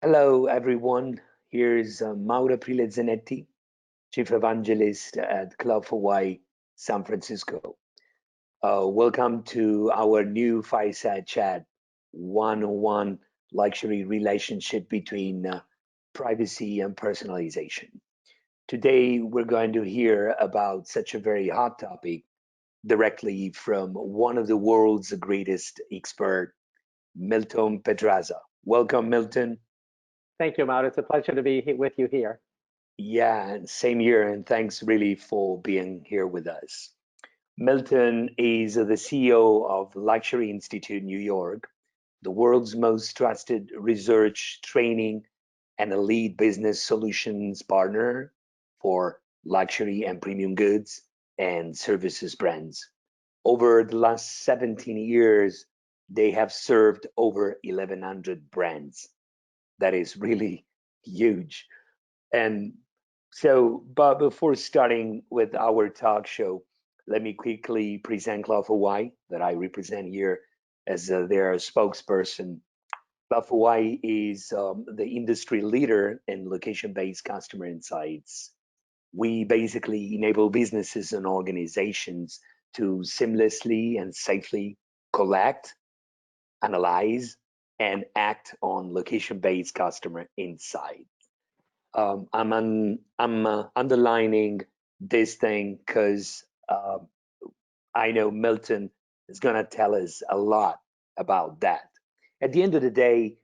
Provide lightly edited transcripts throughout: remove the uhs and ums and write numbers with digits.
Hello, everyone. Here's Mauro Zanetti, Chief Evangelist at Cloud4Wi San Francisco. Welcome to our new fireside chat, one-on-one luxury relationship between privacy and personalization. Today, we're going to hear about such a very hot topic directly from one of the world's greatest expert, Milton Pedraza. Welcome, Milton. Thank you, Maud. It's a pleasure to be with you here. Yeah, and same here, and thanks really for being here with us. Milton is the CEO of Luxury Institute New York, the world's most trusted research, training, and elite business solutions partner for luxury and premium goods and services brands. Over the last 17 years, they have served over 1,100 brands. That is really huge. And but before starting with our talk show, let me quickly present Cloud4Wi that I represent here as their spokesperson. Cloud4Wi is the industry leader in location-based customer insights. We basically enable businesses and organizations to seamlessly and safely collect, analyze, and act on location-based customer insights. I'm underlining this thing because I know Milton is going to tell us a lot about that. At the end of the day,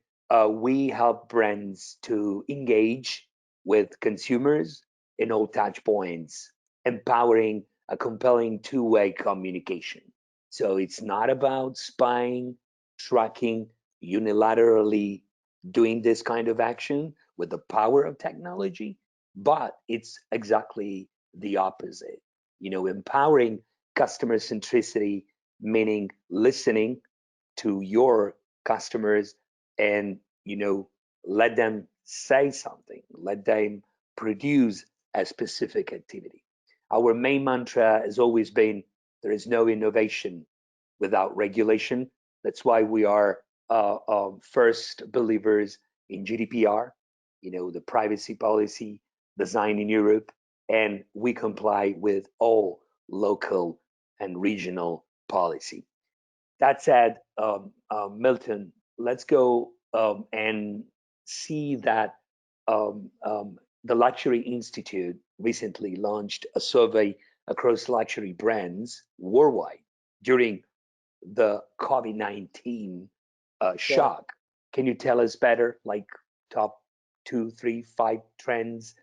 we help brands to engage with consumers in all touch points, empowering a compelling two-way communication. So it's not about spying, tracking, unilaterally doing this kind of action with the power of technology, but it's exactly the opposite. Empowering customer centricity, meaning listening to your customers and, let them say something, let them produce a specific activity. Our main mantra has always been there is no innovation without regulation. That's why we are first believers in GDPR, the privacy policy designed in Europe, and we comply with all local and regional policy. That said, Milton, let's go and see that the Luxury Institute recently launched a survey across luxury brands worldwide during the COVID-19 Yeah. shock. Can you tell us better, like top two, three, five trends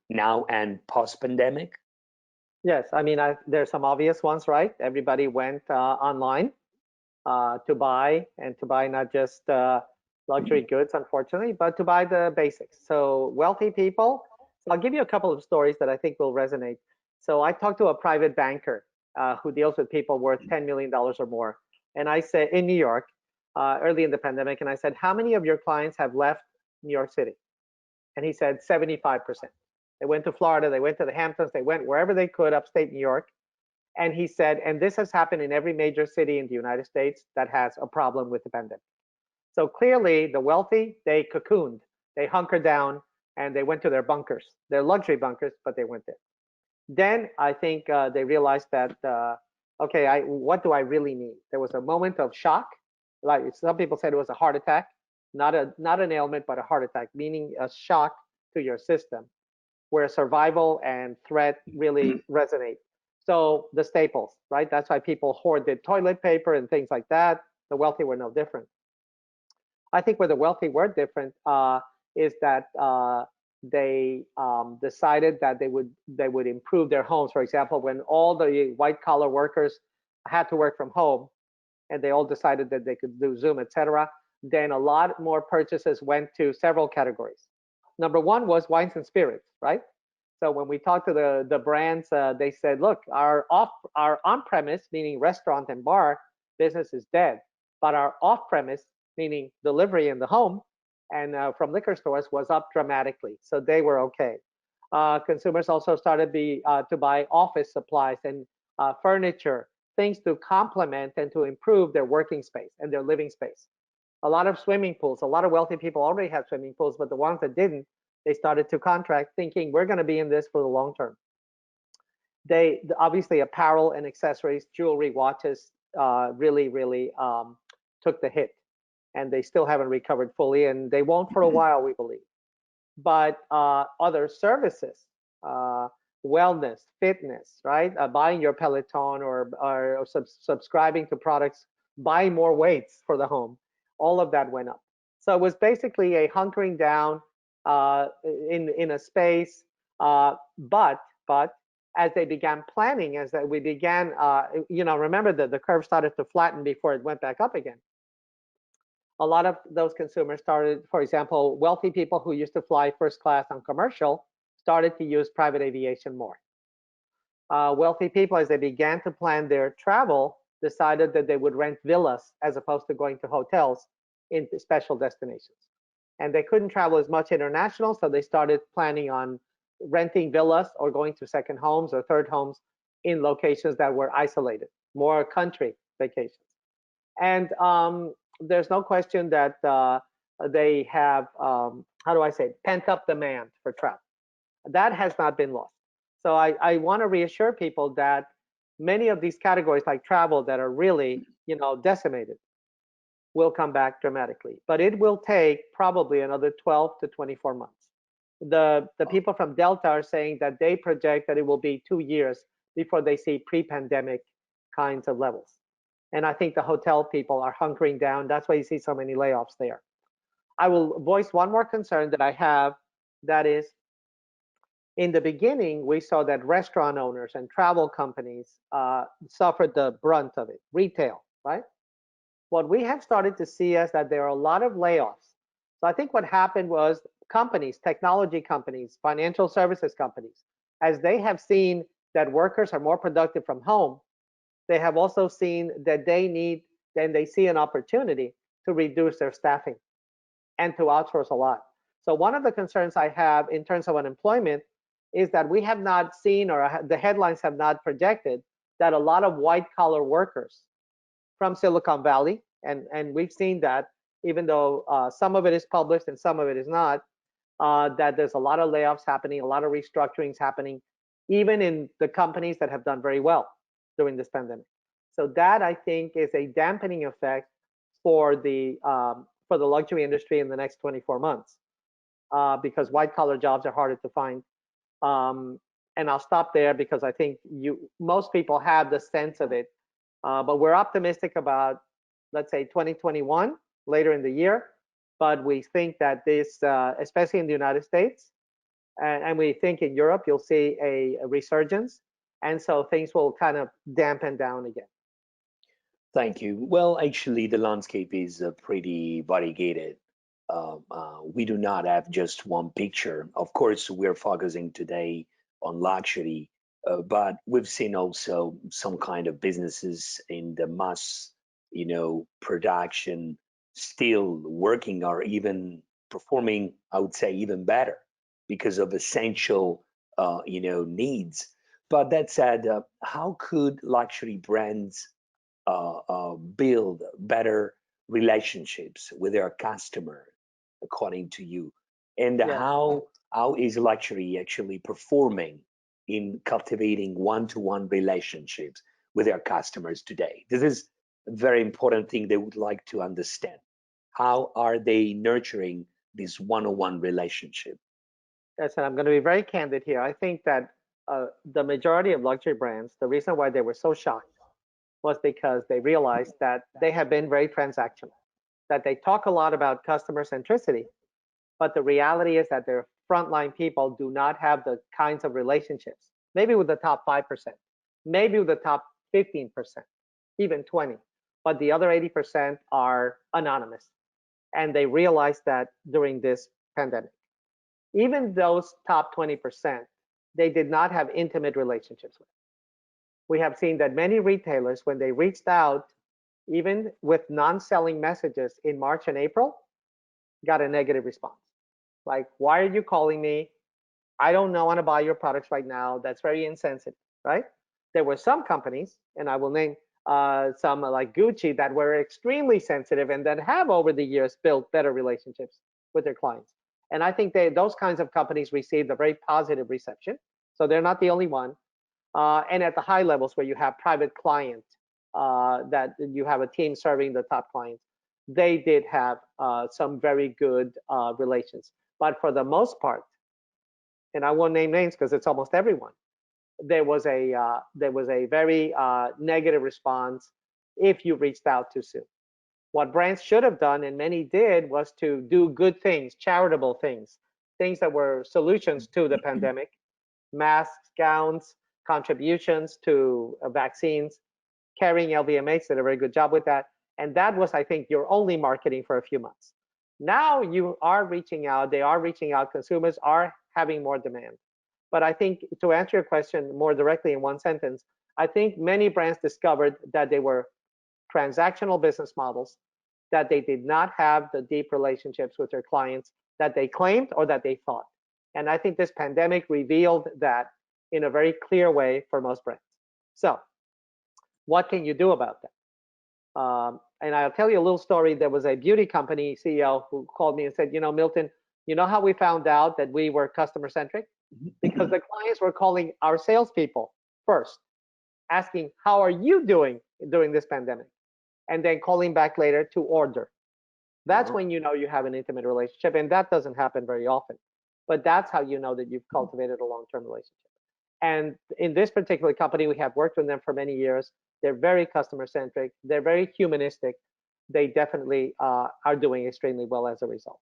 now and post-pandemic? Yes, I mean, there's some obvious ones, right? Everybody went online to buy and to buy not just luxury goods, unfortunately, but to buy the basics. So wealthy people. So I'll give you a couple of stories that I think will resonate. So I talked to a private banker who deals with people worth $10 million or more. And I said, in New York, early in the pandemic, and I said, how many of your clients have left New York City? And he said 75%. They went to Florida, they went to the Hamptons, they went wherever they could, upstate New York. And he said, and this has happened in every major city in the United States that has a problem with the pandemic. So clearly, the wealthy, they cocooned, they hunkered down, and they went to their bunkers, their luxury bunkers, but they went there. Then I think they realized that, okay, what do I really need? There was a moment of shock. Like some people said it was a heart attack, not an ailment, but a heart attack, meaning a shock to your system where survival and threat really resonate. So the staples, right? That's why people hoarded toilet paper and things like that. The wealthy were no different. I think where the wealthy were different is that they decided that they would improve their homes. For example, when all the white collar workers had to work from home, and they all decided that they could do Zoom, etc., then a lot more purchases went to several categories. Number one was wines and spirits, right? So when we talked to the brands, they said, look, our on-premise, meaning restaurant and bar business is dead, but our off-premise, meaning delivery in the home and from liquor stores, was up dramatically. So they were okay. Consumers also started to buy office supplies and furniture, things to complement and to improve their working space and their living space. A lot of swimming pools, a lot of wealthy people already had swimming pools, but the ones that didn't, they started to contract thinking we're going to be in this for the long term. They obviously apparel and accessories, jewelry, watches, really took the hit, and they still haven't recovered fully, and they won't for a while, we believe. But other services, wellness, fitness, right? Buying your Peloton or subscribing to products, buying more weights for the home, all of that went up. So it was basically a hunkering down in a space, but as they began planning, as that we began, remember that the curve started to flatten before it went back up again. A lot of those consumers started, for example, wealthy people who used to fly first class on commercial started to use private aviation more. Wealthy people, as they began to plan their travel, decided that they would rent villas as opposed to going to hotels in special destinations. And they couldn't travel as much international, so they started planning on renting villas or going to second homes or third homes in locations that were isolated, more country vacations. And there's no question that they have, how do I say, pent up demand for travel. That has not been lost. So I want to reassure people that many of these categories like travel that are really, decimated will come back dramatically. But it will take probably another 12 to 24 months. The people from Delta are saying that they project that it will be 2 years before they see pre-pandemic kinds of levels. And I think the hotel people are hunkering down. That's why you see so many layoffs there. I will voice one more concern that I have. That is, in the beginning, we saw that restaurant owners and travel companies suffered the brunt of it, retail, right? What we have started to see is that there are a lot of layoffs. So I think what happened was companies, technology companies, financial services companies, as they have seen that workers are more productive from home, they have also seen that they see an opportunity to reduce their staffing and to outsource a lot. So one of the concerns I have in terms of unemployment is that we have not seen, or the headlines have not projected, that a lot of white collar workers from Silicon Valley, and we've seen that, even though some of it is published and some of it is not, that there's a lot of layoffs happening, a lot of restructurings happening, even in the companies that have done very well during this pandemic. So that, I think, is a dampening effect for the luxury industry in the next 24 months, because white collar jobs are harder to find. And I'll stop there because I think most people have the sense of it. But we're optimistic about, let's say, 2021 later in the year. But we think that this, especially in the United States, and we think in Europe, you'll see a resurgence. And so things will kind of dampen down again. Thank you. Well, actually, the landscape is pretty variegated. We do not have just one picture. Of course, we're focusing today on luxury, but we've seen also some kind of businesses in the mass, production still working or even performing, I would say, even better because of essential, needs. But that said, how could luxury brands build better relationships with their customer, according to you? And Yes. how is luxury actually performing in cultivating one-to-one relationships with their customers today? This is a very important thing they would like to understand. How are they nurturing this one-on-one relationship? Yes, and I'm going to be very candid here. I think that the majority of luxury brands, the reason why they were so shocked was because they realized that they have been very transactional, that they talk a lot about customer centricity, but the reality is that their frontline people do not have the kinds of relationships, maybe with the top 5%, maybe with the top 15%, even 20, but the other 80% are anonymous. And they realized that during this pandemic. Even those top 20%, they did not have intimate relationships with. We have seen that many retailers, when they reached out, even with non-selling messages in March and April, got a negative response. Like, why are you calling me? I don't know, want to buy your products right now. That's very insensitive, right? There were some companies, and I will name, some like Gucci that were extremely sensitive and that have over the years built better relationships with their clients. And I think those kinds of companies received a very positive reception. So they're not the only one. And at the high levels where you have private client, that you have a team serving the top clients, they did have some very good relations. But for the most part, and I won't name names because it's almost everyone, there was a very negative response if you reached out too soon. What brands should have done, and many did, was to do good things, charitable things, things that were solutions to the pandemic, masks, gowns, contributions to vaccines, carrying LVMH did a very good job with that. And that was, I think, your only marketing for a few months. Now you are reaching out, they are reaching out, consumers are having more demand. But I think to answer your question more directly in one sentence, I think many brands discovered that they were transactional business models, that they did not have the deep relationships with their clients that they claimed or that they thought. And I think this pandemic revealed that in a very clear way for most brands. So, what can you do about that? And I'll tell you a little story. There was a beauty company CEO who called me and said, Milton, you know how we found out that we were customer centric? Because the clients were calling our salespeople first, asking, how are you doing during this pandemic? And then calling back later to order. That's when you know you have an intimate relationship. And that doesn't happen very often. But that's how you know that you've cultivated a long-term relationship. And in this particular company, we have worked with them for many years. They're very customer centric. They're very humanistic. They definitely are doing extremely well as a result.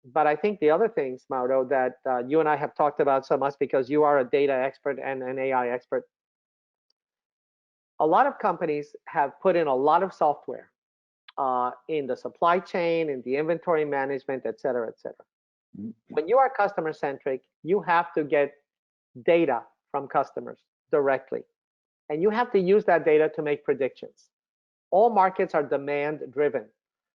But I think the other things, Mauro, that you and I have talked about so much because you are a data expert and an AI expert. A lot of companies have put in a lot of software in the supply chain, in the inventory management, et cetera, et cetera. When you are customer centric, you have to get data from customers directly. And you have to use that data to make predictions. All markets are demand driven.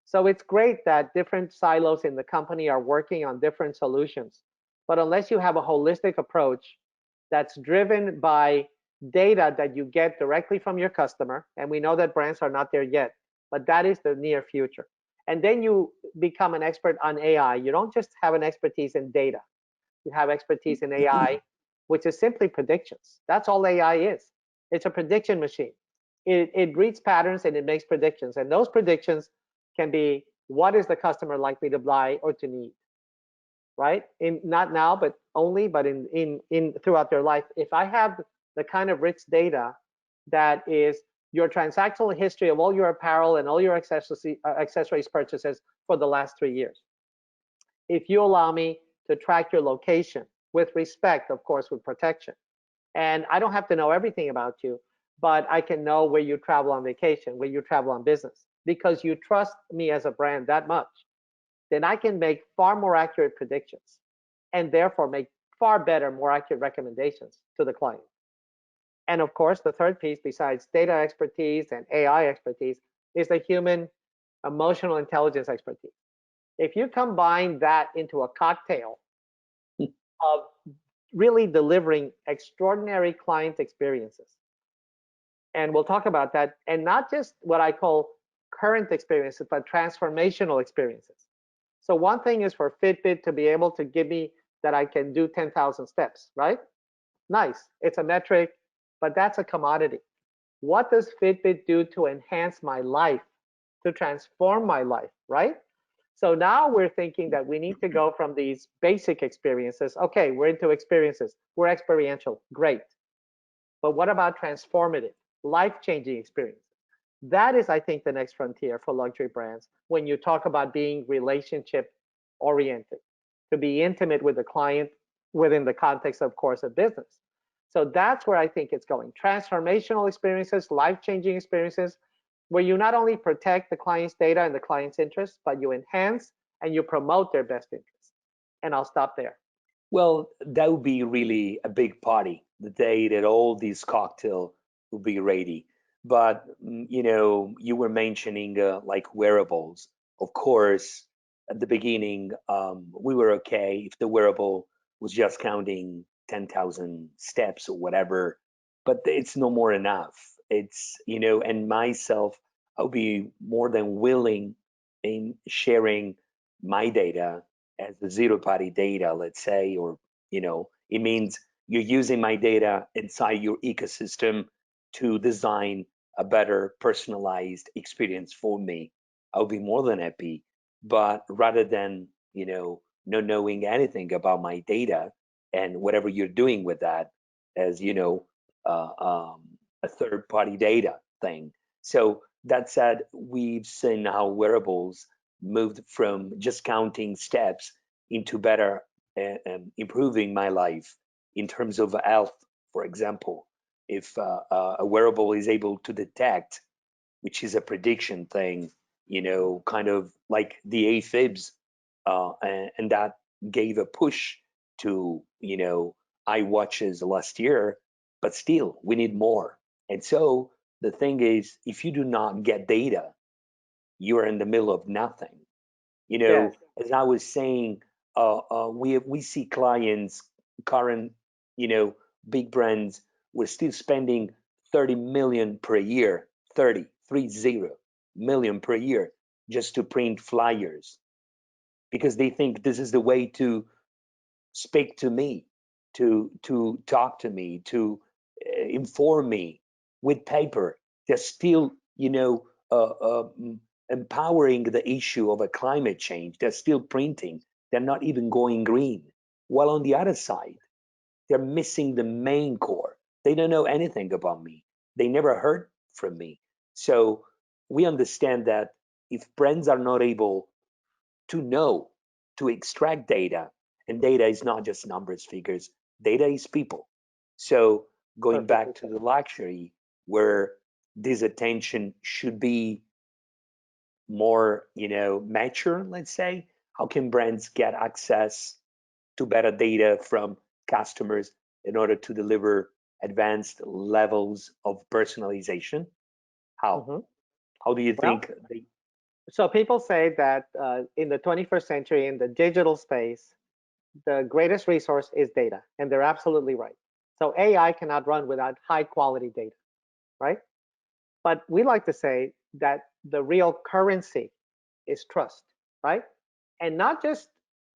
So it's great that different silos in the company are working on different solutions. But unless you have a holistic approach that's driven by data that you get directly from your customer, and we know that brands are not there yet, but that is the near future. And then you become an expert on AI. You don't just have an expertise in data. You have expertise in AI, which is simply predictions. That's all AI is. It's a prediction machine. It reads patterns and it makes predictions. And those predictions can be, what is the customer likely to buy or to need, right? Not now, but only, but in throughout their life. If I have the kind of rich data that is your transactional history of all your apparel and all your accessories purchases for the last 3 years, if you allow me to track your location with respect, of course, with protection, and I don't have to know everything about you, but I can know where you travel on vacation, where you travel on business, because you trust me as a brand that much, then I can make far more accurate predictions and therefore make far better, more accurate recommendations to the client. And of course, the third piece, besides data expertise and AI expertise, is the human emotional intelligence expertise. If you combine that into a cocktail of really delivering extraordinary client experiences, and we'll talk about that, and not just what I call current experiences, but transformational experiences. So one thing is for Fitbit to be able to give me that I can do 10,000 steps, right? Nice, it's a metric, but that's a commodity. What does Fitbit do to enhance my life, to transform my life, right? So now we're thinking that we need to go from these basic experiences. Okay, we're into experiences. We're experiential, great. But what about transformative, life-changing experiences? That is, I think, the next frontier for luxury brands when you talk about being relationship oriented, to be intimate with the client within the context, of course, of business. So that's where I think it's going. Transformational experiences, life-changing experiences, where you not only protect the client's data and the client's interests, but you enhance and you promote their best interests. And I'll stop there. Well, that would be really a big party, the day that all these cocktail will be ready. But you were mentioning like wearables. Of course, at the beginning, we were okay if the wearable was just counting 10,000 steps or whatever, but it's no more enough. it's, and myself, I'll be more than willing in sharing my data as a zero party data, let's say, or, it means you're using my data inside your ecosystem to design a better personalized experience for me. I'll be more than happy. But rather than, not knowing anything about my data and whatever you're doing with that, as uh, um, a third party data thing. So that said, we've seen how wearables moved from just counting steps into better improving my life in terms of health, for example. If a wearable is able to detect, which is a prediction thing, kind of like the AFibs, and that gave a push to, iWatches last year, but still, we need more. And so the thing is, if you do not get data, you are in the middle of nothing. Yes. As I was saying, we see clients, current, you know, big brands, we're still spending 30 million per year, 30 per year just to print flyers because they think this is the way to speak to me, to talk to me, to inform me with paper. They're still, empowering the issue of a climate change. They're still printing. They're not even going green. While on the other side, they're missing the main core. They don't know anything about me. They never heard from me. So we understand that if brands are not able to know, to extract data. And data is not just numbers, figures, data is people. So going Perfectly back to said. the luxury, where this attention should be more, mature, let's say, how can brands get access to better data from customers in order to deliver advanced levels of personalization? How? Hmm. How do you Well, think they? so people say that in the 21st century, in the digital space, the greatest resource is data, and they're absolutely right. So AI cannot run without high quality data, right? But we like to say that the real currency is trust, right? And not just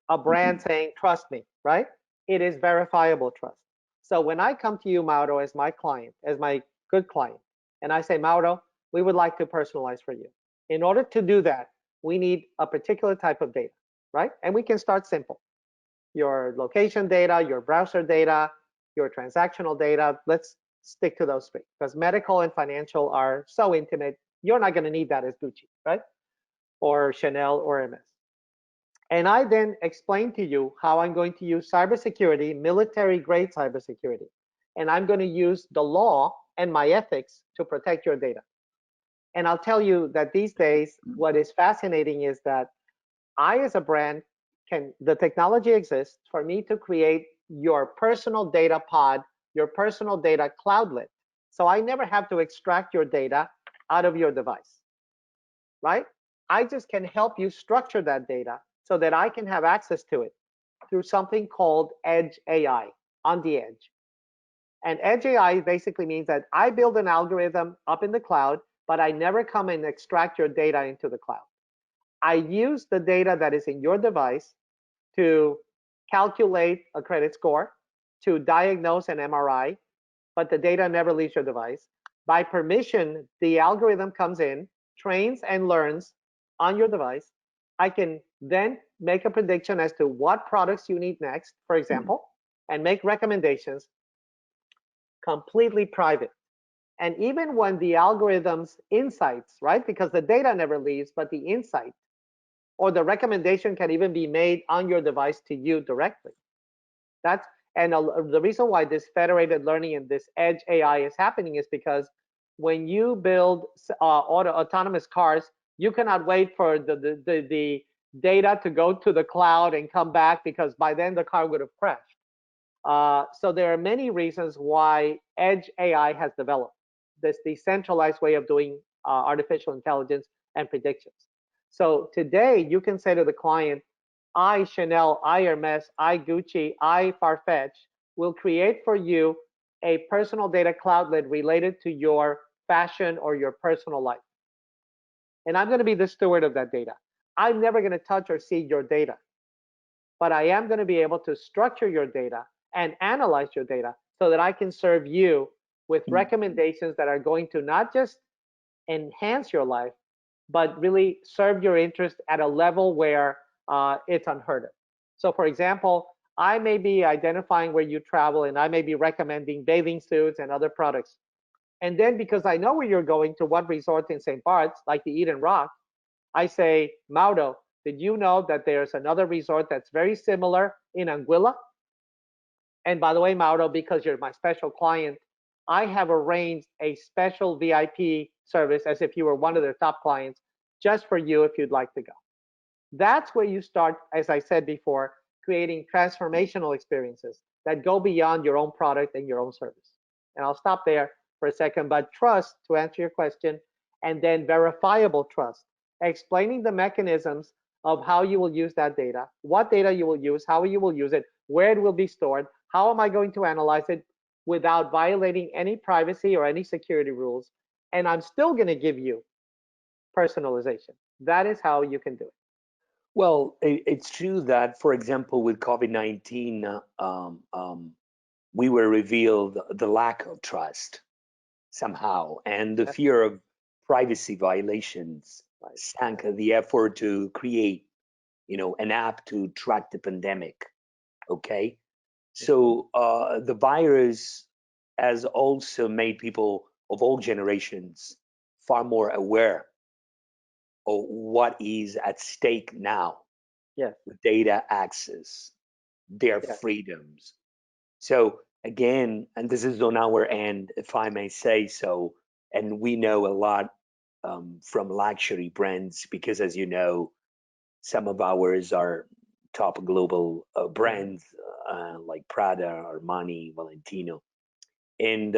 a brand saying, trust me, right? It is verifiable trust. So when I come to you, Mauro, as my client, as my good client, and I say, Mauro, we would like to personalize for you. In order to do that, we need a particular type of data, right? And we can start simple. Your location data, your browser data, your transactional data. Let's stick to those three because medical and financial are so intimate. You're not going to need that as Gucci, right? Or Chanel or MS. And I then explain to you how I'm going to use cybersecurity, military grade cybersecurity. And I'm going to use the law and my ethics to protect your data. And I'll tell you that these days, what is fascinating is that I, as a brand, the technology exists for me to create your personal data pod, your personal data cloudlet. So I never have to extract your data out of your device, right? I just can help you structure that data so that I can have access to it through something called Edge AI on the edge. And Edge AI basically means that I build an algorithm up in the cloud, but I never come and extract your data into the cloud. I use the data that is in your device to calculate a credit score, to diagnose an MRI, but the data never leaves your device. By permission, the algorithm comes in, trains and learns on your device. I can then make a prediction as to what products you need next, for example, and make recommendations completely private. And even when the algorithm's insights, right, because the data never leaves, but the insight or the recommendation can even be made on your device to you directly. That's and the reason why this federated learning and this edge AI is happening is because when you build autonomous cars, you cannot wait for the data to go to the cloud and come back because by then the car would have crashed. So there are many reasons why edge AI has developed this decentralized way of doing artificial intelligence and predictions. So today you can say to the client, I, Chanel, I, Hermes, I, Gucci, I, Farfetch, will create for you a personal data cloudlet related to your fashion, or your personal life. And I'm going to be the steward of that data. I'm never going to touch or see your data, but I am going to be able to structure your data and analyze your data so that I can serve you with recommendations that are going to not just enhance your life, but really serve your interest at a level where it's unheard of. So, for example, I may be identifying where you travel and I may be recommending bathing suits and other products. And then because I know where you're going to what resort in St. Bart's, like the Eden Rock, I say, Mauro, did you know that there's another resort that's very similar in Anguilla? And by the way, Mauro, because you're my special client, I have arranged a special VIP service as if you were one of their top clients just for you if you'd like to go. That's where you start, as I said before, creating transformational experiences that go beyond your own product and your own service. And I'll stop there for a second, but trust, to answer your question, and then verifiable trust, explaining the mechanisms of how you will use that data, what data you will use, how you will use it, where it will be stored, how am I going to analyze it without violating any privacy or any security rules, and I'm still going to give you personalization. That is how you can do it. Well, it's true that, for example, with COVID-19, we were revealed the lack of trust somehow, and the fear of privacy violations sank the effort to create, an app to track the pandemic. Okay, so the virus has also made people of all generations far more aware of what is at stake now Yes, with data access, their yes, freedoms. So again, and this is on our end, if I may say so, and we know a lot from luxury brands because, as you know, some of ours are top global brands like Prada, Armani, Valentino. And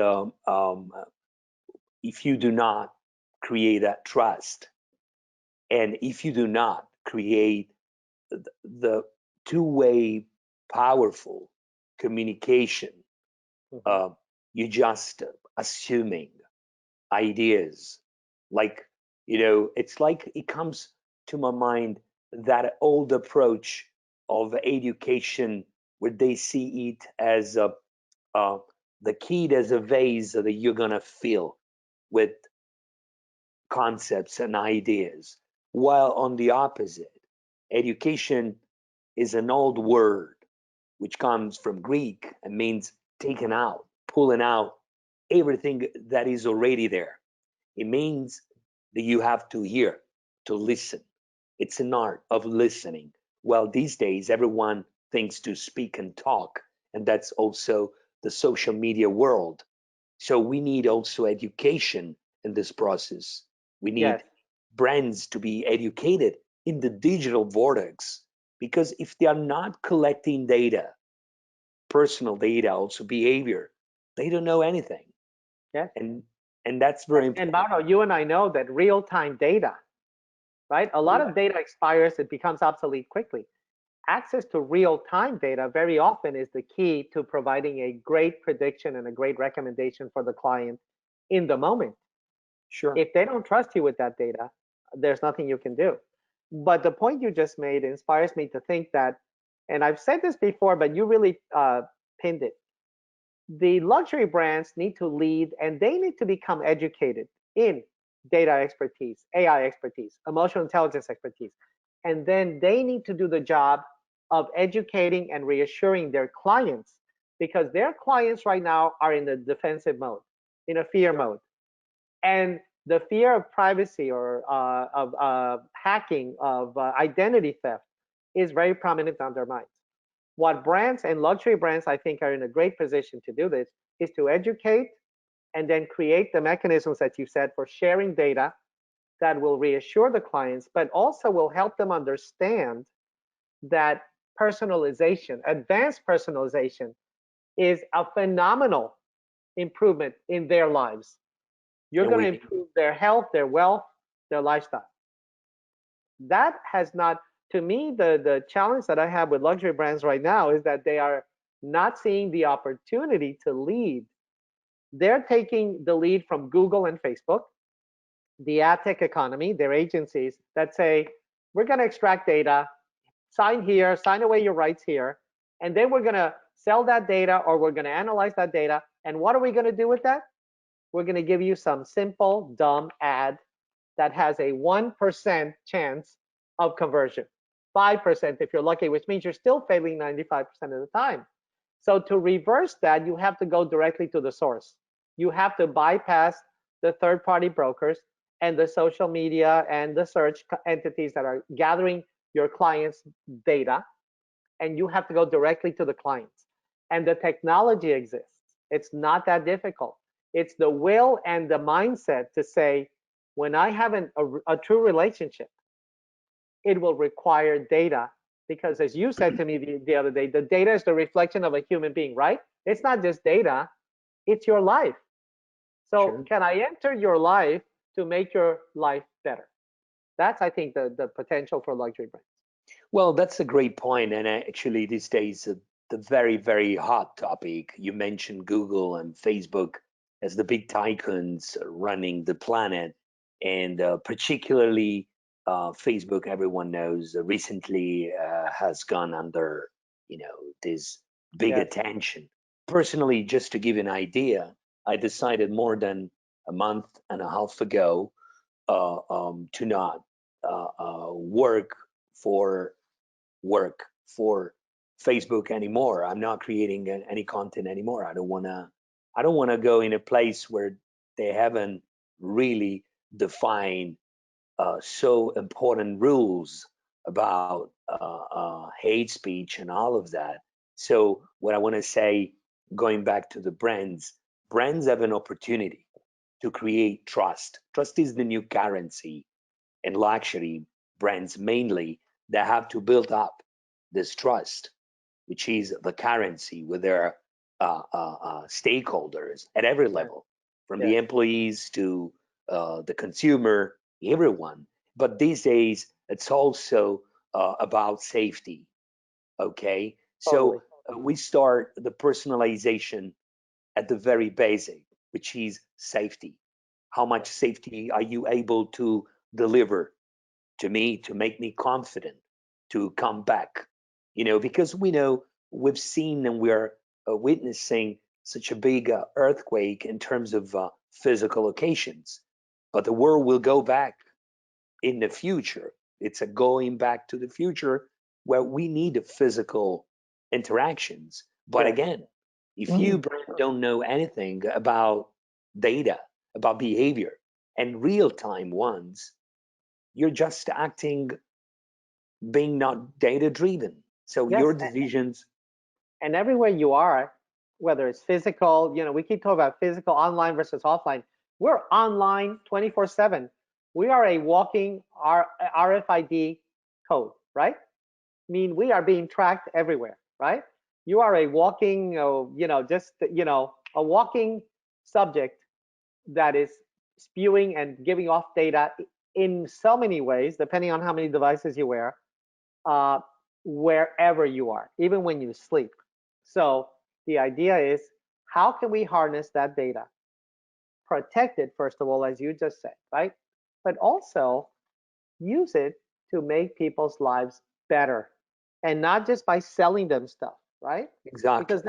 if you do not create that trust, and if you do not create the two-way powerful communication, mhm, uh, you just assuming ideas like, it's like it comes to my mind that old approach of education where they see it as uh, the key as a vase that you're gonna fill with concepts and ideas, while on the opposite, education is an old word which comes from Greek and means taking out, pulling out everything that is already there. It means that you have to hear, to listen. It's an art of listening. Well, these days, everyone thinks to speak and talk, and that's also the social media world. So we need also education in this process. We yes, need brands to be educated in the digital vortex because if they are not collecting data, personal data, also behavior, they don't know anything. yes. And and that's very And important. Mauro, you and I know that real-time data, right? A lot of Correct. data expires, it becomes obsolete quickly. Access to real-time data very often is the key to providing a great prediction and a great recommendation for the client in the moment. Sure. If they don't trust you with that data, there's nothing you can do. But the point you just made inspires me to think that, and I've said this before, but you really pinned it. The luxury brands need to lead and they need to become educated in data expertise, AI expertise, emotional intelligence expertise. And then they need to do the job of educating and reassuring their clients because their clients right now are in the defensive mode, in a fear Sure. mode. And the fear of privacy or of hacking, of identity theft is very prominent on their minds. What brands and luxury brands, I think, are in a great position to do this is to educate and then create the mechanisms that you said for sharing data that will reassure the clients, but also will help them understand that personalization, advanced personalization, is a phenomenal improvement in their lives. You're And going we to need, improve their health, their wealth, their lifestyle. That has not, to me, the challenge that I have with luxury brands right now is that they are not seeing the opportunity to lead They're taking the lead from Google and Facebook, the ad tech economy, their agencies that say, we're going to extract data, sign here, sign away your rights here, and then we're going to sell that data, or we're going to analyze that data. And what are we going to do with that? We're going to give you some simple, dumb ad that has a 1% chance of conversion, 5% if you're lucky, which means you're still failing 95% of the time. So to reverse that, you have to go directly to the source. You have to bypass the third-party brokers and the social media and the search entities that are gathering your clients' data, and you have to go directly to the clients. And the technology exists. It's not that difficult. It's the will and the mindset to say, when I have a true relationship, it will require data, because as you said to me the other day, the data is the reflection of a human being, right? It's not just data, it's your life. So Sure. can I enter your life to make your life better? That's, I think, the potential for luxury brands. Well, that's a great point. And actually, these days, the very, very hot topic, you mentioned Google and Facebook as the big tycoons running the planet. And particularly Facebook, everyone knows, recently has gone under, this big Yes. attention. Personally, just to give you an idea, I decided more than a month and a half ago to not work for work for Facebook anymore. I'm not creating any content anymore. I don't want to go in a place where they haven't really defined so important rules about hate speech and all of that. So what I want to say, going back to the brands have an opportunity to create trust. Trust is the new currency, and luxury brands mainly, that have to build up this trust, which is the currency with their stakeholders at every Yes. level, from the Yes. employees to the consumer, everyone. But these days, it's also about safety. Okay, Totally. so we start the personalization at the very basic, which is safety. How much safety are you able to deliver to me to make me confident to come back? Because we know, we've seen and we're witnessing such a big earthquake in terms of physical locations, but the world will go back in the future. It's a going back to the future where we need the physical interactions. But Yes. again, if you don't know anything about data, about behavior, and real time ones, you're just acting, being not data driven. So your Yes. decisions. And everywhere you are, whether it's physical, we keep talking about physical, online versus offline. We're online 24/7. We are a walking RFID code, right? I mean, we are being tracked everywhere, right? You are a walking, a walking subject that is spewing and giving off data in so many ways, depending on how many devices you wear, uh, wherever you are, even when you sleep. So the idea is, how can we harness that data, protect it, first of all, as you just said, right? But also use it to make people's lives better, and not just by selling them stuff, right? Exactly. Because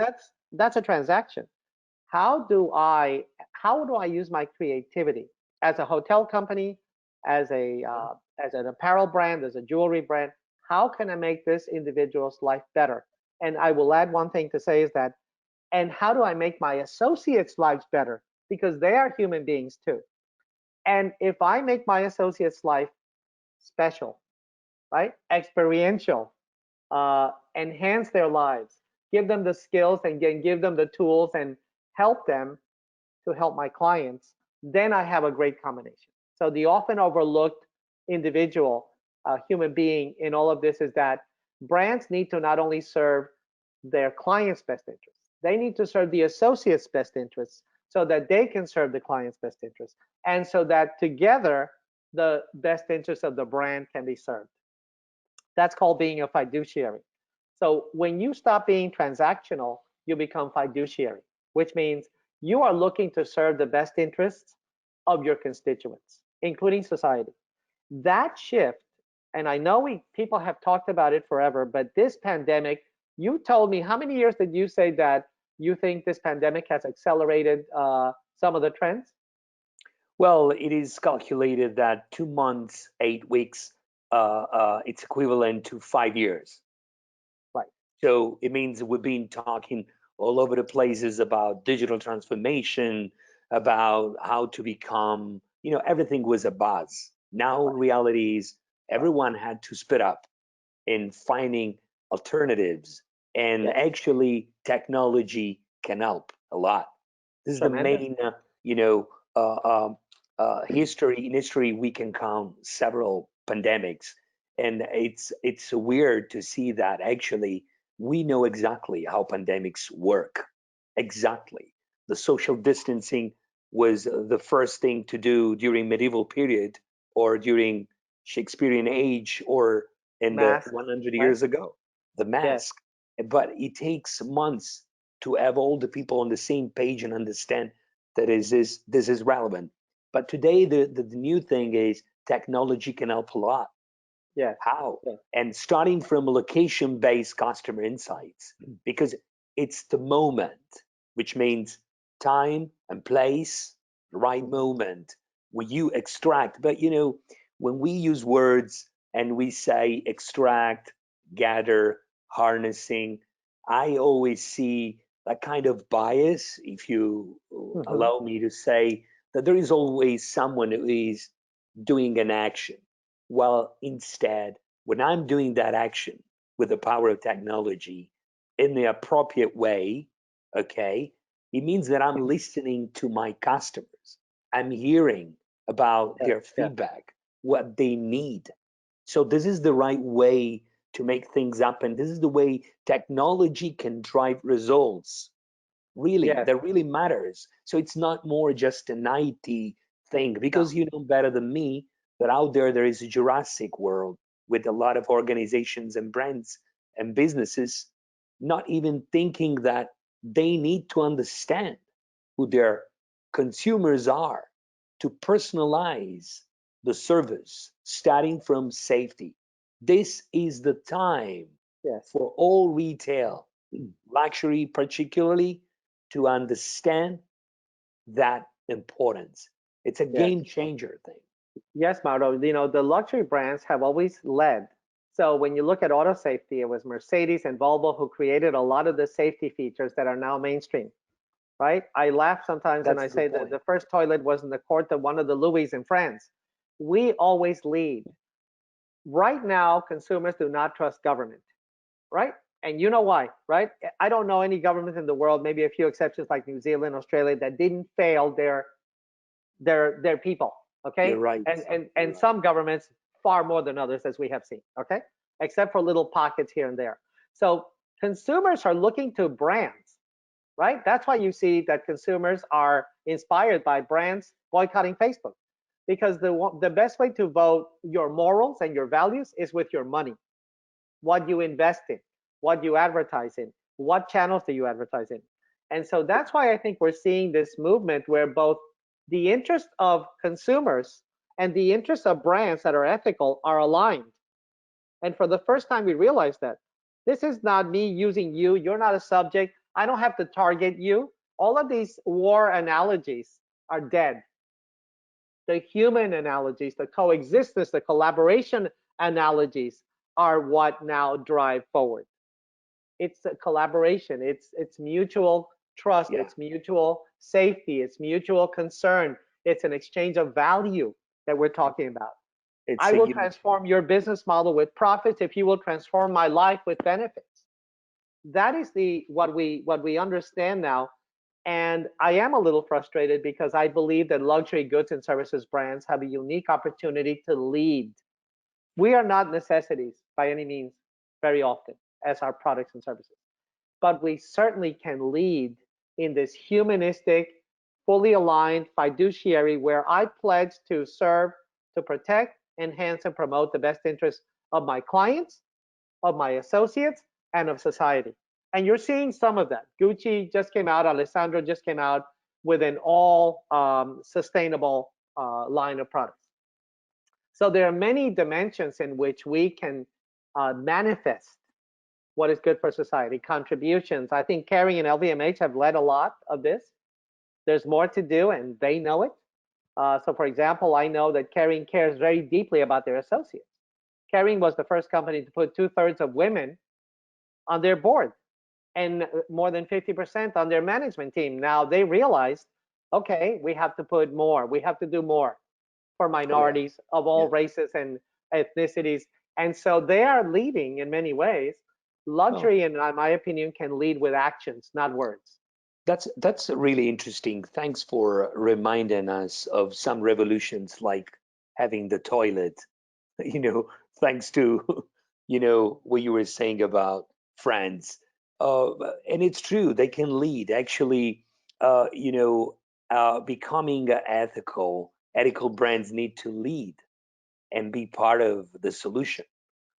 that's a transaction. How do I use my creativity as a hotel company, as a as an apparel brand, as a jewelry brand? How can I make this individual's life better? And I will add one thing to say is that, and how do I make my associates' lives better? Because they are human beings too. And if I make my associates' life special, right, experiential, enhance their lives, give them the skills, and give them the tools, and help them to help my clients, then I have a great combination. So the often overlooked individual, human being in all of this is that brands need to not only serve their clients' best interests, they need to serve the associates' best interests so that they can serve the client's best interests, and so that together the best interests of the brand can be served. That's called being a fiduciary. So when you stop being transactional, you become fiduciary, which means you are looking to serve the best interests of your constituents, including society. That shift, and I know people have talked about it forever, but this pandemic, you told me, how many years did you say that you think this pandemic has accelerated some of the trends? Well, it is calculated that 2 months, 8 weeks, it's equivalent to 5 years. Right. So it means we've been talking all over the places about digital transformation, about how to become, everything was a buzz. Now, Right. reality is Right. everyone had to speed up in finding alternatives. And Yes. actually, technology can help a lot. This is the Tremendous. main, history. In history, we can count several pandemics, and it's weird to see that actually we know exactly how pandemics work. Exactly, the social distancing was the first thing to do during medieval period or during Shakespearean age or in the Masks. 100 Right. years ago, the Yes. mask. But it takes months to have all the people on the same page and understand that this is relevant. But today, the new thing is technology can help a lot. Yes. How? Yes. And starting from location based customer insights, because it's the moment, which means time and place, right Mhm. moment where you extract. But when we use words and we say extract, gather, harnessing, I always see that kind of bias, if you Mhm. allow me to say, that there is always someone who is doing an action. Well, instead, when I'm doing that action with the power of technology in the appropriate way, okay, it means that I'm listening to my customers. I'm hearing about Yes. their Yes. feedback, what they need. So, this is the right way to make things happen. This is the way technology can drive results really Yes. that really matters. So it's not more just an IT thing No. because you know better than me that out there is a Jurassic world with a lot of organizations and brands and businesses not even thinking that they need to understand who their consumers are to personalize the service starting from safety. This is the time Yes. for all retail, luxury particularly, to understand that importance. It's a Yes. game changer thing. Yes, Mauro. The luxury brands have always led. So when you look at auto safety, it was Mercedes and Volvo who created a lot of the safety features that are now mainstream, right? I laugh sometimes and That's I a good say that point. the first toilet was in the court of one of the Louis in France. We always lead. Right now, consumers do not trust government, right? And you know why, right? I don't know any government in the world, maybe a few exceptions like New Zealand, Australia, that didn't fail their people, You're okay? right. You're And right. some governments far more than others, as we have seen, okay? Except for little pockets here and there. So consumers are looking to brands, right? That's why you see that consumers are inspired by brands boycotting Facebook, because the best way to vote your morals and your values is with your money, what you invest in, what you advertise in, what channels do you advertise in. And so that's why I think we're seeing this movement where both the interest of consumers and the interest of brands that are ethical are aligned. And for the first time, we realize that this is not me using you. You're not a subject. I don't have to target you. All of these war analogies are dead. The human analogies, the coexistence, the collaboration analogies are what now drive forward. It's a collaboration. It's mutual trust. Yeah. It's mutual safety. It's mutual concern. It's an exchange of value that we're talking about. It's I a will human. transform your business model with profits if you will transform my life with benefits. That is the what we understand now. And I am a little frustrated because I believe that luxury goods and services brands have a unique opportunity to lead. We are not necessities by any means very often as our products and services, but we certainly can lead in this humanistic, fully aligned fiduciary where I pledge to serve, to protect, enhance, and promote the best interests of my clients, of my associates, and of society. And you're seeing some of that. Gucci just came out, Alessandro just came out. with an all sustainable line of products. So there are many dimensions in which we can manifest what is good for society, contributions. I think Carrie and LVMH have led a lot of this. There's more to do, and they know it. So, for example, I know that Kering cares very deeply about their associates. Kering was the first company to put 2/3 of women on their board and more than 50% on their management team. Now they realized, okay, we have to put more, we have to do more for Oh yeah, minorities of all yeah. races and ethnicities. And so they are leading in many ways. Oh, Luxury, in my opinion, can lead with actions, not words. that's really interesting. Thanks for reminding us of some revolutions like having the toilet, you know, thanks to, what you were saying about France. Uh, and it's true, they can lead. Actually, becoming ethical brands need to lead and be part of the solution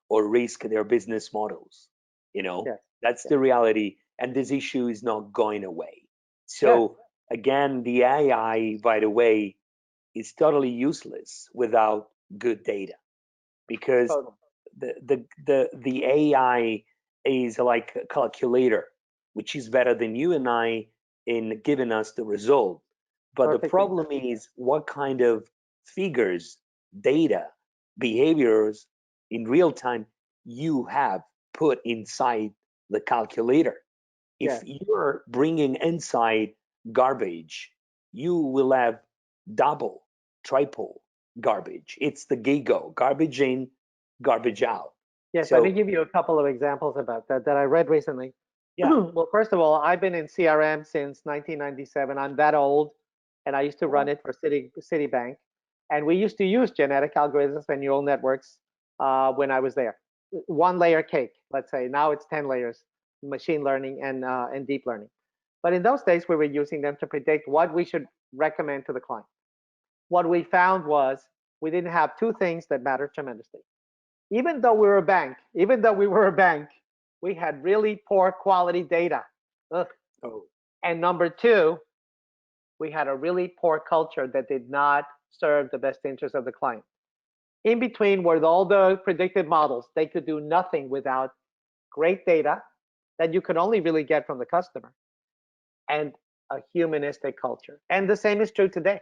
or risk their business models. You know, Yes, that's yes, the reality. And this issue is not going away. yes, So, again, the AI, by the way, is totally useless without good data because totally. the AI is like a calculator, which is better than you and I in giving us the result. But the Perfectly. problem is what kind of figures, data, behaviors in real time you have put inside the calculator. If Yes, you're bringing inside garbage, you will have double, triple garbage. It's the GIGO, garbage in, garbage out. yes. Let me So, give you a couple of examples about that that I read recently. yeah. Well, first of all, I've been in CRM since 1997. I'm that old, and I used to run Oh, it for Citibank. And we used to use genetic algorithms and neural networks when I was there. One layer cake, let's say. Now it's 10 layers, machine learning and deep learning. But in those days, we were using them to predict what we should recommend to the client. What we found was we didn't have two things that mattered tremendously. Even though we were a bank, we had really poor quality data. Ugh. oh, And number two, we had a really poor culture that did not serve the best interest of the client. In between were all the predictive models. They could do nothing without great data that you could only really get from the customer and a humanistic culture. And the same is true today.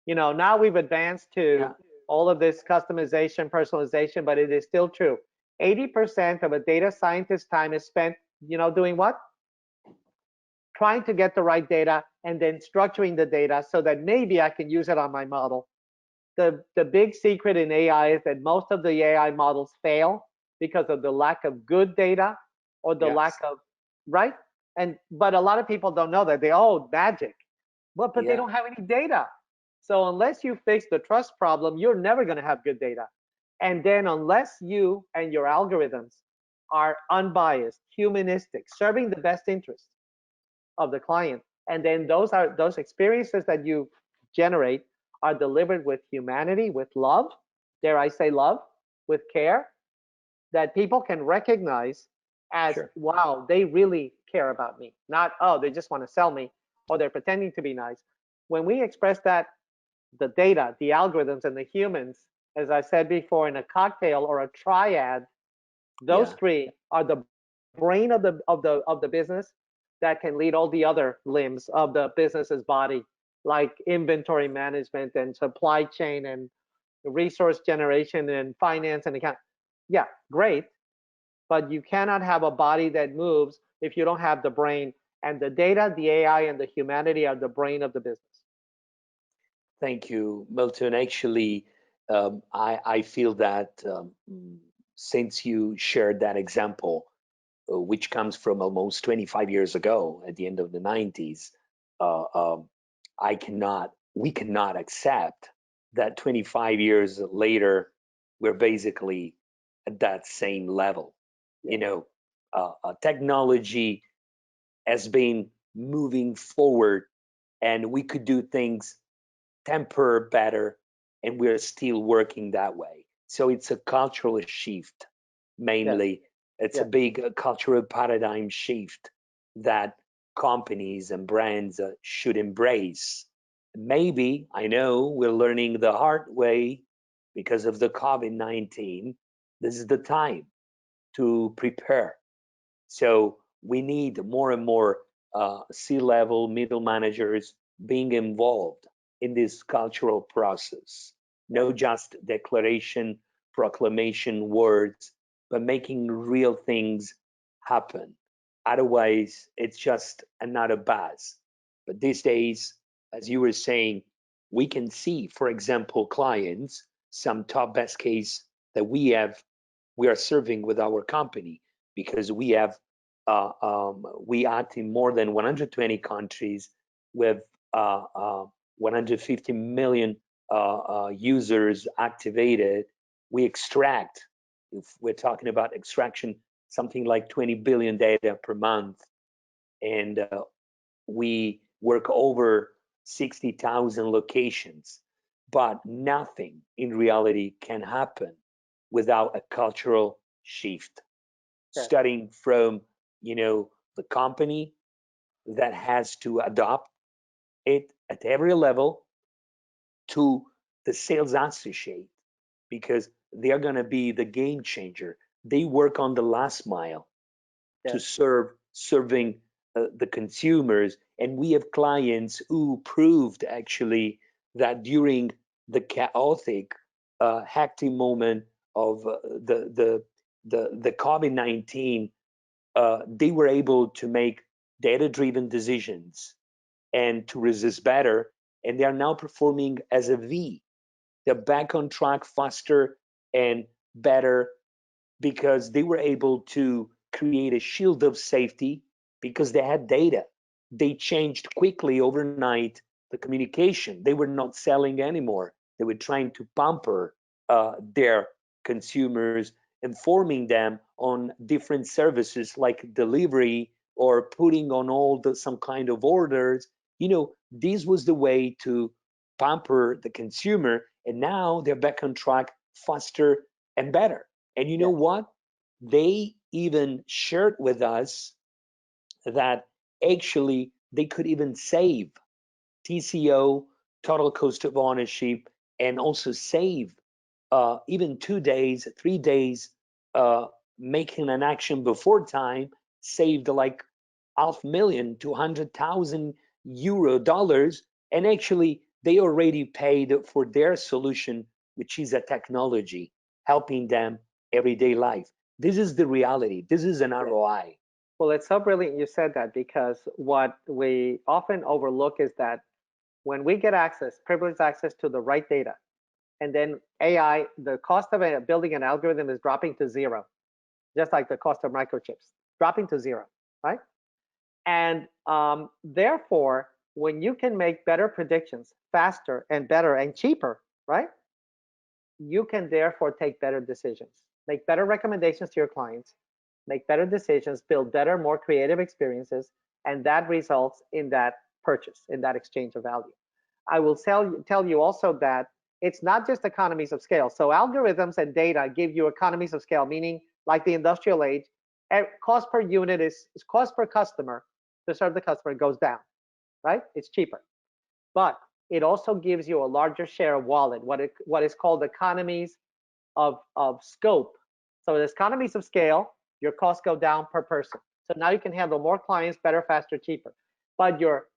Now we've advanced yeah, to all of this customization, personalization, but it is still true. 80% of a data scientist's time is spent, doing what? Trying to get the right data and then structuring the data so that maybe I can use it on my model. The big secret in AI is that most of the AI models fail because of the lack of good data or the lack yes, of, right? But a lot of people don't know that. Oh, magic. But they yeah, don't have any data. So unless you fix the trust problem, you're never going to have good data. And then unless you and your algorithms are unbiased, humanistic, serving the best interest of the client, and then those experiences that you generate are delivered with humanity, with love, dare I say love, with care, that people can recognize as, sure. wow, they really care about me, not, oh, they just want to sell me or they're pretending to be nice. When we express that, the data, the algorithms, and the humans, as I said before, in a cocktail or a triad, those Yeah, three are the brain of the business that can lead all the other limbs of the business's body, like inventory management and supply chain and resource generation and finance and account. Yeah, great, but you cannot have a body that moves if you don't have the brain. And the data, the AI, and the humanity are the brain of the business. thank you, Milton. Actually, I feel that since you shared that example, which comes from almost 25 years ago at the end of the 90s, uh, um, we cannot accept that 25 years later, we're basically at that same level. You Yes, know, technology has been moving forward and we could do things temper better, and we're still working that way. So it's a cultural shift, yes, mainly. It's a yes, big cultural paradigm shift that companies and brands should embrace. Maybe, I know we're learning the hard way because of the COVID-19. This is the time to prepare. So we need more and more C-level middle managers being involved in this cultural process. Yeah. No just declaration, proclamation words, but making real things happen. Otherwise, it's just another buzz. But these days, as you were saying, we can see, for example, clients, some top best case that we are serving with our company because we act in more than 120 countries with 150 million users activated. We extract, if we're talking about extraction, something like 20 billion data per month, and we work over 60,000 locations. But nothing in reality can happen without a cultural shift, Yes. starting from the company that has to adopt it at every level to the sales associate, because they're going to be the game changer. They work on the last mile to Yes. serving the consumers, and we have clients who proved actually that during the chaotic hectic moment of the COVID-19, they were able to make data-driven decisions and to resist better, and they are now performing as a V. They're back on track faster and better because they were able to create a shield of safety because they had data. They changed quickly overnight the communication. They were not selling anymore. They were trying to pamper their consumers, informing them on different services like delivery or putting on hold some kind of orders. This was the way to pamper the consumer, and now they're back on track faster and better. And you know Yes. what? They even shared with us that actually they could even save TCO, total cost of ownership, and also save even 2 days, 3 days, uh, making an action before time saved like half million to 100,000 euro dollars. And actually, they already paid for their solution, which is a technology helping them everyday life. This is the reality. This is an Yes. ROI. Well, it's so brilliant you said that because what we often overlook is that when we get access, privileged access to the right data, and then AI, the cost of building an algorithm is dropping to zero, just like the cost of microchips, dropping to zero, right? And therefore, when you can make better predictions faster and better and cheaper, right? You can therefore take better decisions, make better recommendations to your clients, make better decisions, build better, more creative experiences, and that results in that purchase, in that exchange of value. I will tell you also that it's not just economies of scale. So algorithms and data give you economies of scale, meaning like the industrial age, cost per unit is cost per customer to serve the customer goes down, right? It's cheaper. But it also gives you a larger share of wallet, what is called economies of scope. So there's economies of scale, your costs go down per person. So now you can handle more clients better, faster, cheaper. But your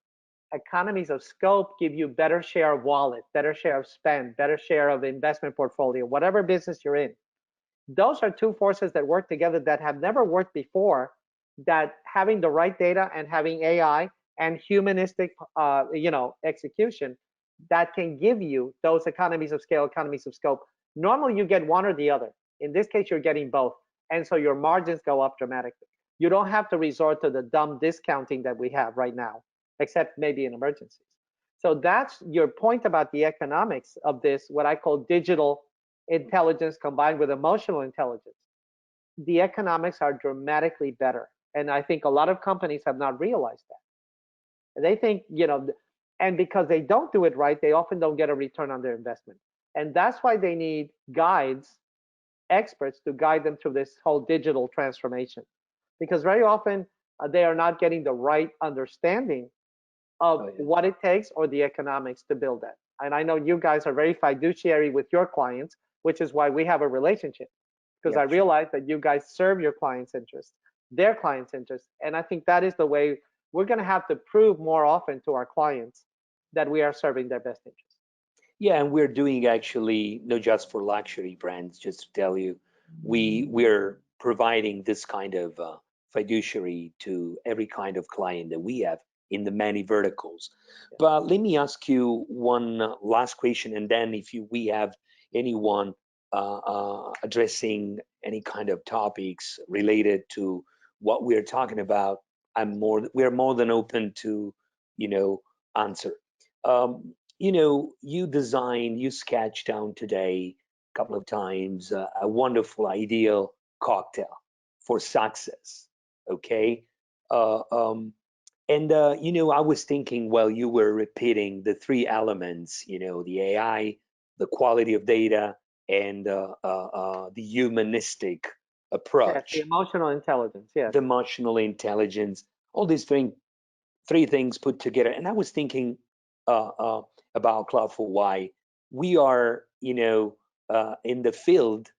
economies of scope give you better share of wallet, better share of spend, better share of investment portfolio, whatever business you're in. Those are two forces that work together that have never worked before, that having the right data and having AI and humanistic execution that can give you those economies of scale, economies of scope. Normally you get one or the other. In this case, you're getting both. And so your margins go up dramatically. You don't have to resort to the dumb discounting that we have right now, except maybe in emergencies. So that's your point about the economics of this, what I call digital intelligence combined with emotional intelligence. The economics are dramatically better. And I think a lot of companies have not realized that. They think, and because they don't do it right, they often don't get a return on their investment. And that's why they need guides, experts to guide them through this whole digital transformation. Because very often they are not getting the right understanding of Oh, yeah. what it takes or the economics to build that. And I know you guys are very fiduciary with your clients, which is why we have a relationship, because Yeah, I sure. realize that you guys serve your clients' interests, their clients' interests. And I think that is the way we're going to have to prove more often to our clients that we are serving their best interests. Yeah, and we're doing actually not just for luxury brands, just to tell you, we're providing this kind of fiduciary to every kind of client that we have in the many verticals. Yeah. But let me ask you one last question, and then if you we have anyone addressing any kind of topics related to what we're talking about, we're more than open to, you know, answer. You sketched down today a couple of times a wonderful ideal cocktail for success. Okay. Uh, um, I was thinking while you were repeating the three elements, the AI, the quality of data, and the humanistic Yes, the approach, emotional intelligence. Yes. the emotional intelligence, all these three things put together. And I was thinking uh, uh, about Cloud4Wi. We are, in the field,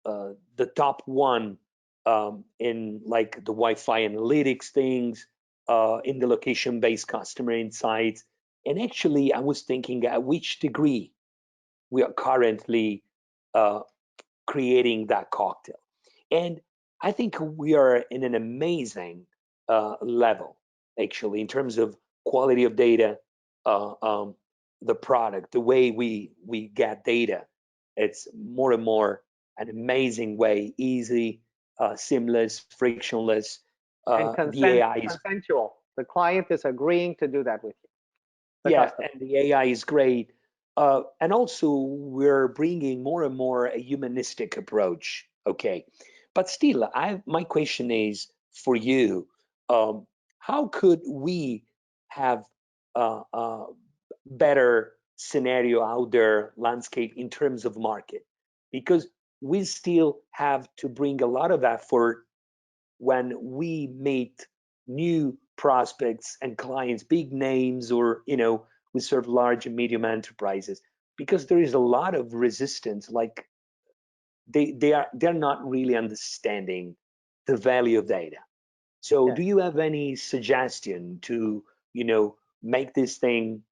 the top one in like the Wi-Fi analytics things, in the location-based customer insights. And actually, I was thinking at which degree we are currently uh, creating that cocktail. And I think we are in an amazing level, actually, in terms of quality of data, uh, um, the product, the way we get data. It's more and more an amazing way, easy, seamless, frictionless. And The AI is consensual. The client is agreeing to do that with you, the Yeah, customer. and the AI is great. And also, we're bringing more and more a humanistic approach. Okay, but still, my question is for you: um, how could we have a better scenario out there landscape in terms of market? Because we still have to bring a lot of effort when we meet new prospects and clients, big names, or we serve large and medium enterprises, because there is a lot of resistance. Like they're not really understanding the value of data. So, Yes. do you have any suggestion to make this thing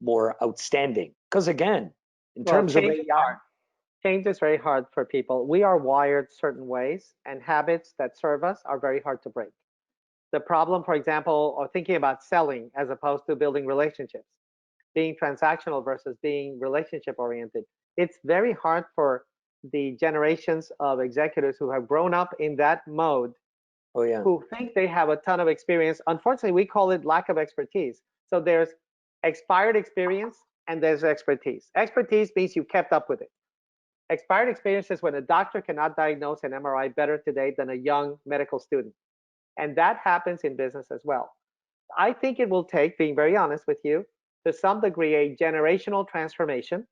more outstanding? Because again, in Well, terms of change is AI, hard. Change is very hard for people. We are wired certain ways, and habits that serve us are very hard to break. The problem, for example, of thinking about selling as opposed to building relationships, being transactional versus being relationship oriented, it's very hard for the generations of executives who have grown up in that mode, oh yeah, who think they have a ton of experience. Unfortunately, we call it lack of expertise. So there's expired experience and there's expertise. Expertise means you kept up with it. Expired experience is when a doctor cannot diagnose an MRI better today than a young medical student. And that happens in business as well. I think it will take, being very honest with you, to some degree, a generational transformation.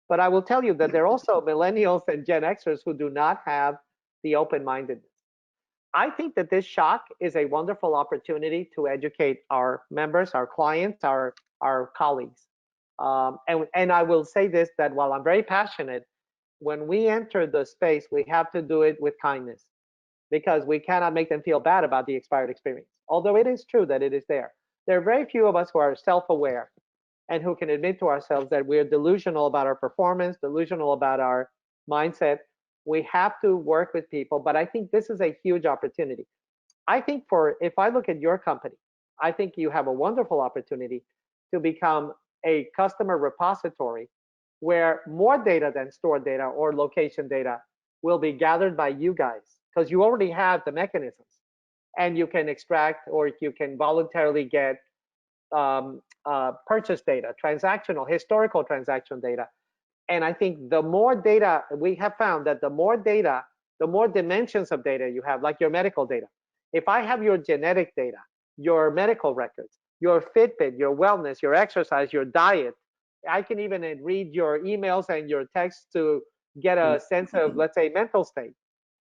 But I will tell you that there are also millennials and Gen Xers who do not have the open mindedness. I think that this shock is a wonderful opportunity to educate our members, our clients, our colleagues. And I will say this, that while I'm very passionate, when we enter the space, we have to do it with kindness, because we cannot make them feel bad about the expired experience. Although it is true that it is there. There are very few of us who are self aware and who can admit to ourselves that we're delusional about our performance, delusional about our mindset. We have to work with people, but I think this is a huge opportunity. I think if I look at your company, I think you have a wonderful opportunity to become a customer repository where more data than stored data or location data will be gathered by you guys, because you already have the mechanisms, and you can extract or you can voluntarily get purchase data, transactional, historical transaction data. And I think the more data, we have found that the more data, the more dimensions of data you have, like your medical data. If I have your genetic data, your medical records, your Fitbit, your wellness, your exercise, your diet, I can even read your emails and your texts to get a sense of, let's say, mental state.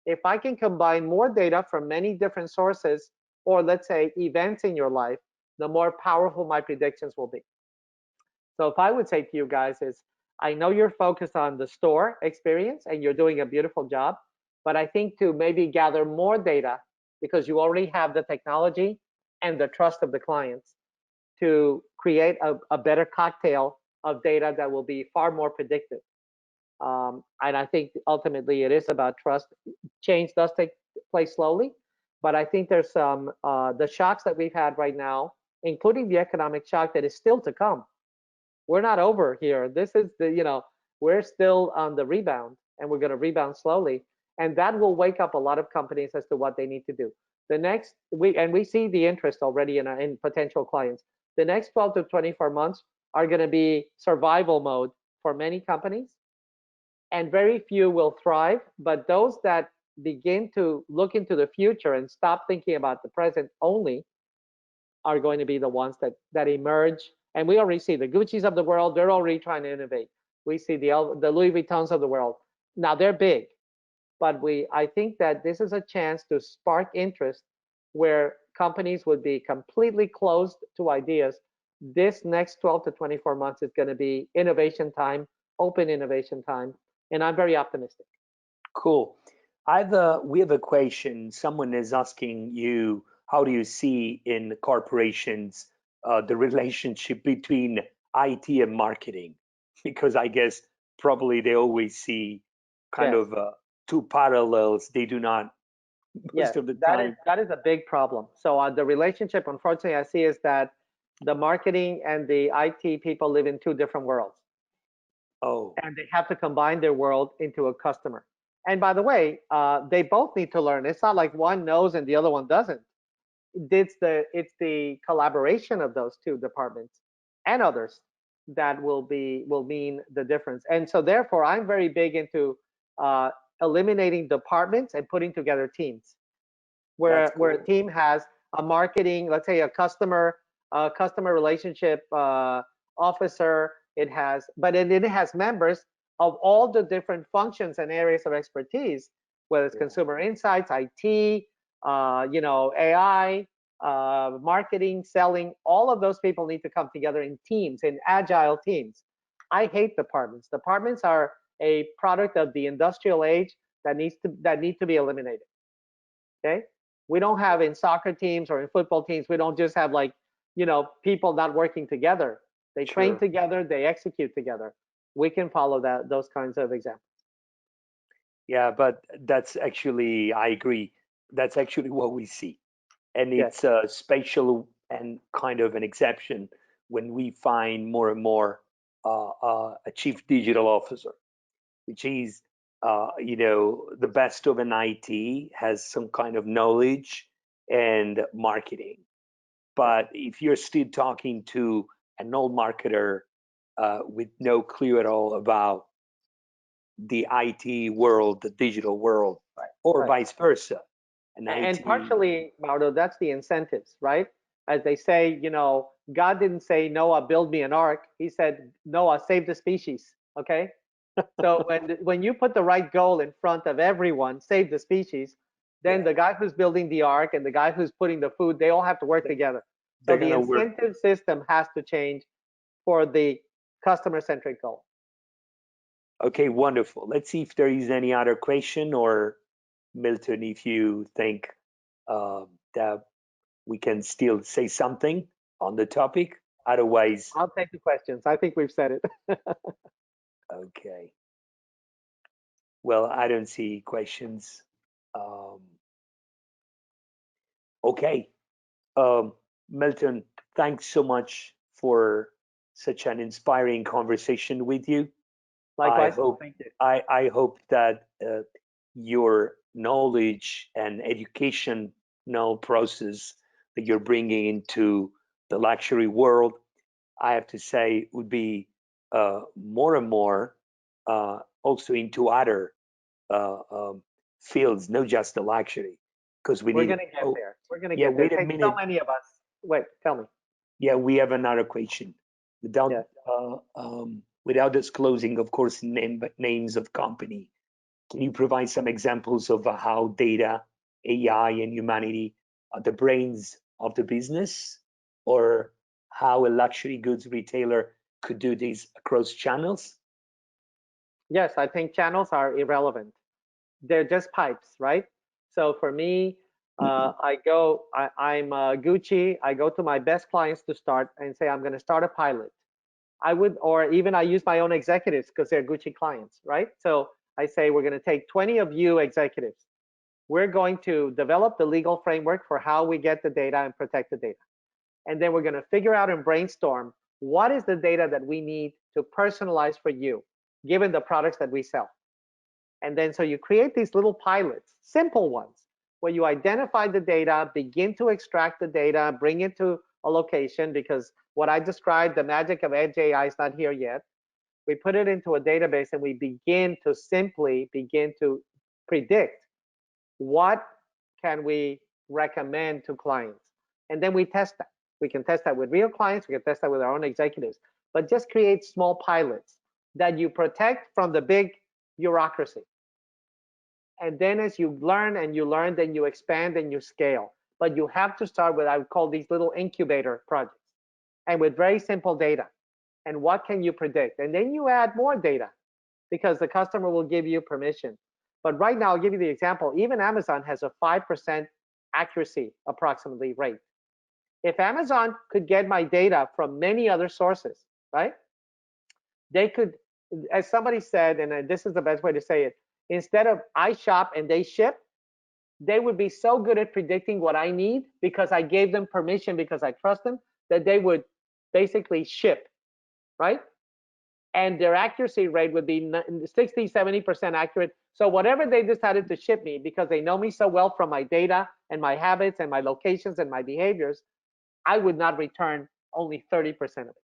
If I can combine more data from many different sources or let's say events in your life, the more powerful my predictions will be. So if I would say to you guys is, I know you're focused on the store experience and you're doing a beautiful job, but I think to maybe gather more data because you already have the technology and the trust of the clients to create a better cocktail of data that will be far more predictive. And I think ultimately it is about trust. Change does take place slowly, but I think there's some the shocks that we've had right now, including the economic shock that is still to come. We're not over here. This is we're still on the rebound, and we're going to rebound slowly, and that will wake up a lot of companies as to what they need to do. The next we see the interest already in potential clients. The next 12 to 24 months are going to be survival mode for many companies, and very few will thrive. But those that begin to look into the future and stop thinking about the present only are going to be the ones that emerge. And we already see the Gucci's of the world; they're already trying to innovate. We see the Louis Vuittons of the world. Now they're big, but I think that this is a chance to spark interest where companies would be completely closed to ideas. This next 12 to 24 months is going to be innovation time, open innovation time, and I'm very optimistic. Cool. We have a question. Someone is asking you, how do you see in corporations the relationship between IT and marketing? Because I guess probably they always see kind Yes, of two parallels. They do not most yes, of the that is time. that is a big problem. So the relationship, unfortunately, I see is that the marketing and the IT people live in two different worlds, Oh, and they have to combine their world into a customer. And by the way, they both need to learn. It's not like one knows and the other one doesn't. It's the collaboration of those two departments and others that will mean the difference. And so therefore, I'm very big into uh, eliminating departments and putting together teams that's where a cool. team has a marketing, let's say a customer relationship officer. It has, but it has members of all the different functions and areas of expertise, whether it's Yeah, consumer insights, IT, AI, marketing, selling. All of those people need to come together in teams, in agile teams. I hate departments. Departments are a product of the industrial age that need to be eliminated. Okay, we don't have in soccer teams or in football teams. We don't just have like people not working together. They train sure. together. They execute together. We can follow those kinds of examples. Yeah, but that's actually, I agree. That's actually what we see. And Yes. it's a special and kind of an exception when we find more and more a chief digital officer, which is, the best of an IT, has some kind of knowledge and marketing. Yes. But if you're still talking to an old marketer with no clue at all about the IT world, the digital world, Right. or Right. vice versa, an And IT, partially, Mauro, that's the incentives, right? As they say, God didn't say, Noah, build me an ark. He said, Noah, save the species. Okay. So when you put the right goal in front of everyone, save the species, then yeah, the guy who's building the ark and the guy who's putting the food, they all have to work they- together. So they're the gonna work. incentive system has to change for the customer centric goal. Okay, wonderful. Let's see if there is any other question, or Milton, if you think that we can still say something on the topic. Otherwise, I'll take the questions. I think we've said it. okay. Well, I don't see questions. Um, okay. Um, Milton, thanks so much for such an inspiring conversation with you. I Likewise. hope Thank you. I hope that your knowledge and educational process that you're bringing into the luxury world, I have to say, would be more and more also into other uh, um, fields, not just the luxury, because we We're need. going to get Oh, there. We're going to yeah, get there. wait It a takes so minute. many of us. Wait, tell me. Yeah, we have another question. Without Yes. without disclosing, of course, names of company, can you provide some examples of how data, AI, and humanity the brains of the business, or how a luxury goods retailer could do this across channels? Yes, I think channels are irrelevant. They're just pipes, right? So for me, I'm Gucci. I go to my best clients to start and say, I'm going to start a pilot. I would, or even I use my own executives because they're Gucci clients, right? So I say, we're going to take 20 of you executives. We're going to develop the legal framework for how we get the data and protect the data. And then we're going to figure out and brainstorm what is the data that we need to personalize for you, given the products that we sell. And then so you create these little pilots, simple ones, where you identify the data, begin to extract the data, bring it to a location, because what I described, the magic of Edge AI is not here yet. We put it into a database and we begin to simply begin to predict what can we recommend to clients. And then we test that. We can test that with real clients, we can test that with our own executives, but just create small pilots that you protect from the big bureaucracy. And then as you learn and you learn, then you expand and you scale. But you have to start with, I would call these little incubator projects, and with very simple data. And what can you predict? And then you add more data because the customer will give you permission. But right now, I'll give you the example. Even Amazon has a 5% accuracy approximately rate. If Amazon could get my data from many other sources, right? They could, as somebody said, and this is the best way to say it, instead of I shop and they ship, they would be so good at predicting what I need because I gave them permission, because I trust them, that they would basically ship, right? And their accuracy rate would be 60, 70% accurate. So whatever they decided to ship me, because they know me so well from my data and my habits and my locations and my behaviors, I would not return only 30% of it.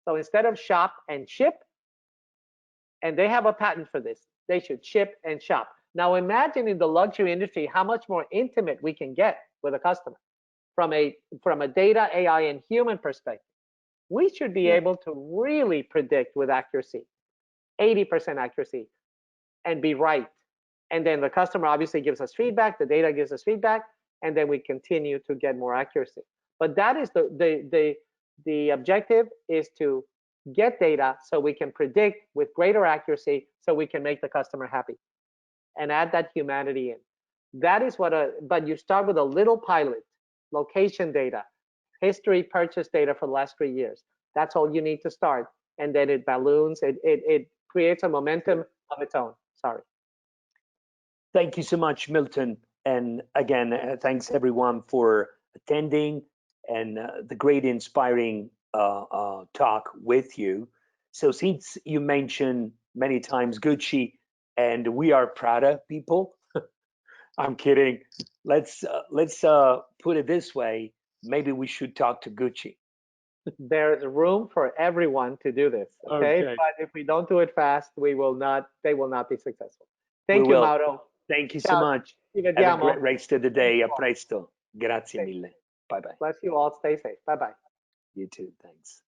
So instead of shop and ship, and they have a patent for this, they should ship and shop. Now imagine in the luxury industry how much more intimate we can get with a customer from a data, AI, and human perspective. We should be Yeah. able to really predict with accuracy, 80% accuracy, and be right. And then the customer obviously gives us feedback, the data gives us feedback, and then we continue to get more accuracy. But that is the objective, is to get data so we can predict with greater accuracy, so we can make the customer happy and add that humanity in. That is what but you start with a little pilot, location data, history purchase data for the last 3 years. That's all you need to start. And then it balloons, it creates a momentum of its own. Sorry. Thank you so much, Milton. And again, thanks everyone for attending and the great inspiring talk with you. So since you mentioned many times Gucci, and we are Prada people, I'm kidding. Let's put it this way. Maybe we should talk to Gucci. There's room for everyone to do this, okay? Okay. But if we don't do it fast, they will not be successful. We Thank you, will. Mauro. Thank you so Ciao, much. ci Have a great vediamo. rest of the Thank day. you A all. presto. Grazie Stay. mille. Bye bye. Bless you all. Stay safe. Bye-bye. You too. Thanks.